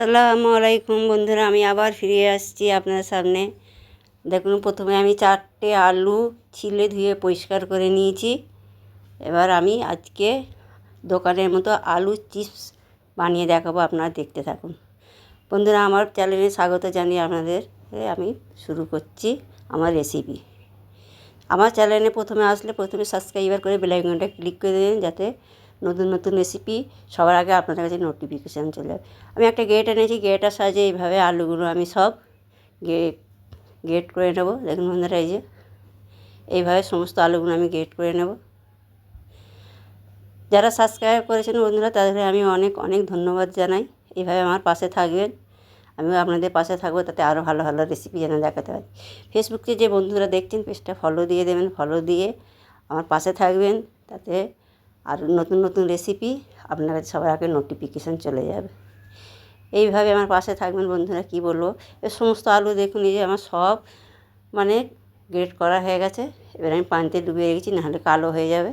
আসসালামু আলাইকুম বন্ধুরা, আমি আবার ফিরে আসছি আপনার সামনে। দেখুন, প্রথমে আমি 4টে আলু ছিলে ধুয়ে পরিষ্কার করে নিয়েছি। এবার আমি আজকে দোকানের মতো আলু চিপস বানিয়ে দেখাবো, আপনারা দেখতে থাকুন। বন্ধুরা, আমার চ্যানেলে স্বাগত জানিয়ে আপনাদের আমি শুরু করছি আমার রেসিপি। আমার চ্যানেলে প্রথমে আসলে প্রথমে সাবস্ক্রাইবার করে বেল আইকনটা ক্লিক করে দেবেন, যাতে নতুন নতুন রেসিপি সবার আগে আপনাদের কাছে নোটিফিকেশান চলে যাবে। আমি একটা গ্রেট এনেছি, গ্রেটার সাহায্যে এইভাবে আলুগুলো আমি সব গ্রেট করে নেব। দেখুন বন্ধুরা, এই যে এইভাবে সমস্ত আলুগুলো আমি গ্রেট করে নেব। যারা সাবস্ক্রাইব করেছেন বন্ধুরা, তাদেরকে আমি অনেক অনেক ধন্যবাদ জানাই। এইভাবে আমার পাশে থাকবেন, আমিও আপনাদের পাশে থাকবো, তাতে আরও ভালো ভালো রেসিপি যেন দেখাতে পারি। ফেসবুকে যে বন্ধুরা দেখছেন, পেজটা ফলো দিয়ে দেবেন, ফলো দিয়ে আমার পাশে থাকবেন, তাতে আরও নতুন নতুন রেসিপি আপনার কাছে সবার আগে নোটিফিকেশান চলে যাবে। এইভাবে আমার পাশে থাকবেন বন্ধুরা। কি বলবো, এর সমস্ত আলু দেখুন, এই যে আমার সব গ্রেট করা হয়ে গেছে। এবার আমি পানিতে ডুবিয়ে রেখেছি, নাহলে কালো হয়ে যাবে।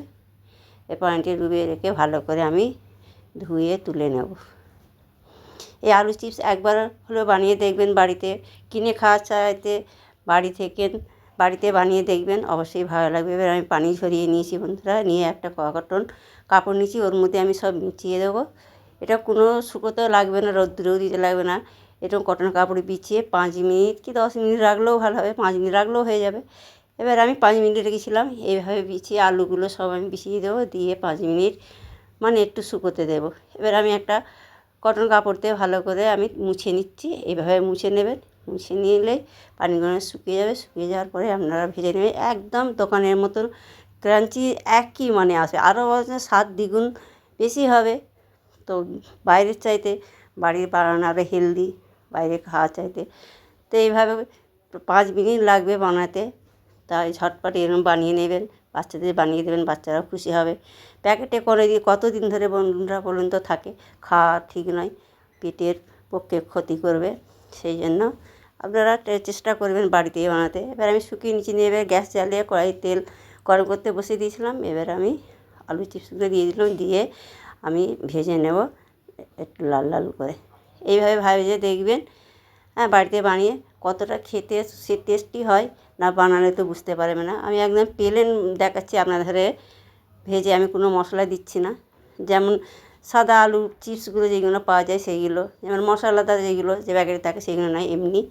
এই পানিতে ডুবিয়ে রেখে ভালো করে আমি ধুয়ে তুলে নেব। এই আলু চিপস একবার হলেও বানিয়ে দেখবেন বাড়িতে। কিনে খাওয়ার চাইতে বাড়িতে বানিয়ে দেখবেন, অবশ্যই ভালো লাগবে। এবার আমি পানি ঝরিয়ে নিয়েছি বন্ধুরা, নিয়ে একটা কটন কাপড় নিয়েছি, ওর মধ্যে আমি সব বিছিয়ে দেবো। এটা কোনো শুকোতেও লাগবে না, রৌদ্রেও দিতে লাগবে না। এরকম কটন কাপড়ে বিছিয়ে 5 মিনিট কি 10 মিনিট রাখলেও ভালো হবে, 5 মিনিট রাখলেও হয়ে যাবে। এবার আমি 5 মিনিট রেখেছিলাম। এইভাবে বিছিয়ে আলুগুলো সব আমি বিছিয়ে দেবো, দিয়ে 5 মিনিট একটু শুকোতে দেবো। এবার আমি একটা কটন কাপড় দিয়ে ভালো করে আমি মুছে নিচ্ছি। এইভাবে মুছে নেবেন, মুছে নিলেই পানিগুলো শুকিয়ে যাবে। শুকিয়ে যাওয়ার পরে আপনারা ভেজে নেবেন, একদম দোকানের মতন ক্রাঞ্চি একই আসে, আরও স্বাদ দ্বিগুণ বেশি হবে। তো বাইরের চাইতে বাড়ির বানানো আরও হেলদি, বাইরে খাওয়া চাইতে। তো এইভাবে 5 মিনিট লাগবে বানাতে, তাই ঝটপট এরকম বানিয়ে নেবেন, বাচ্চাদের বানিয়ে দেবেন, বাচ্চারাও খুশি হবে। প্যাকেটে করে দিয়ে কতদিন ধরে বন্ধুরা বলুন তো থাকে, খাওয়া ঠিক নয়, পেটের পক্ষে ক্ষতি করবে। সেই জন্য আপনারা চেষ্টা করবেন বাড়িতেই বানাতে। এবার আমি শুকিয়ে নিচে নিয়ে এবার গ্যাস জ্বালিয়ে কড়াই তেল গরম করতে বসিয়ে দিয়েছিলাম। এবার আমি আলু চিপসগুলো দিয়ে দিলাম, দিয়ে আমি ভেজে নেব একটু লাল লাল করে। এইভাবে ভেজে দেখবেন, হ্যাঁ, বাড়িতে বানিয়ে কতটা খেতে সে টেস্টি হয়, না বানালে তো বুঝতে পারবে না। আমি একদম প্লেন দেখাচ্ছি আপনাদের, ভেজে আমি কোনো মশলা দিচ্ছি না। যেমন সাদা আলু চিপসগুলো যেগুলো পাওয়া যায় সেইগুলো, যেমন মশলাদার যেগুলো যে প্যাকেটে থাকে সেগুলো নয়, এমনি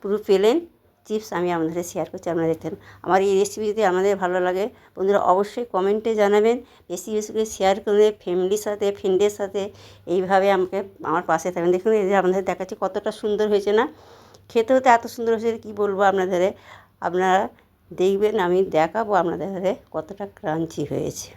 পুরো প্লেন চিপস আমি আপনাদের শেয়ার করছি। আপনারা দেখেন আমার এই রেসিপি যদি আপনাদের ভালো লাগে বন্ধুরা, অবশ্যই কমেন্টে জানাবেন। বেশি বেশি করে শেয়ার করে ফ্যামিলির সাথে, ফ্রেন্ডের সাথে এইভাবে আমার পাশে থাকবেন। দেখুন, এই যে আপনাদের দেখাচ্ছি কতটা সুন্দর হয়েছে না, খেতেও তো এত সুন্দর হয়েছে, কী বলবো আপনাদের। আপনারা দেখবেন, আমি দেখাবো আপনাদের কতটা ক্রাঞ্চি হয়েছে।